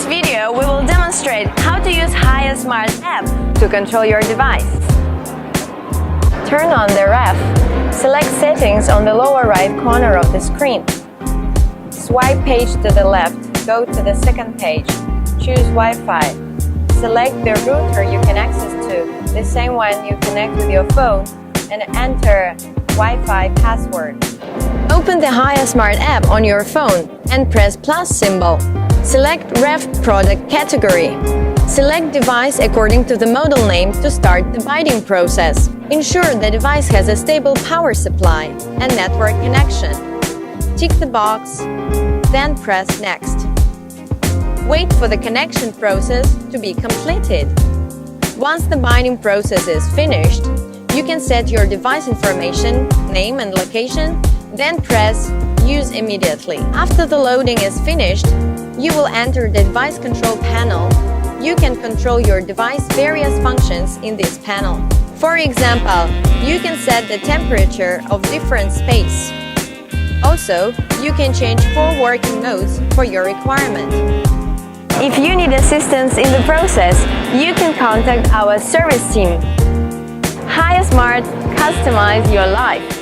video, we will demonstrate how to use HiyaSmart app to control your device. Turn on the ref. Select Settings on the lower right corner of the screen. Swipe page to the left, go to the second page. Choose Wi-Fi. Select the router you can access to, the same one you connect with your phone, and enter Wi-Fi password. Open the HiyaSmart app on your phone and press plus symbol. Select Ref product category. Select device according to the model name to start the binding process. Ensure the device has a stable power supply and network connection. Tick the box, then press Next. Wait for the connection process to be completed. Once the binding process is finished, you can set your device information, name and location, then press Use immediately. After the loading is finished, you will enter the device control panel. You can control your device various functions in this panel. For example, you can set the temperature of different space. Also, you can change 4 working modes for your requirement. If you need assistance in the process, you can contact our service team. HiyaSmart, customize your life.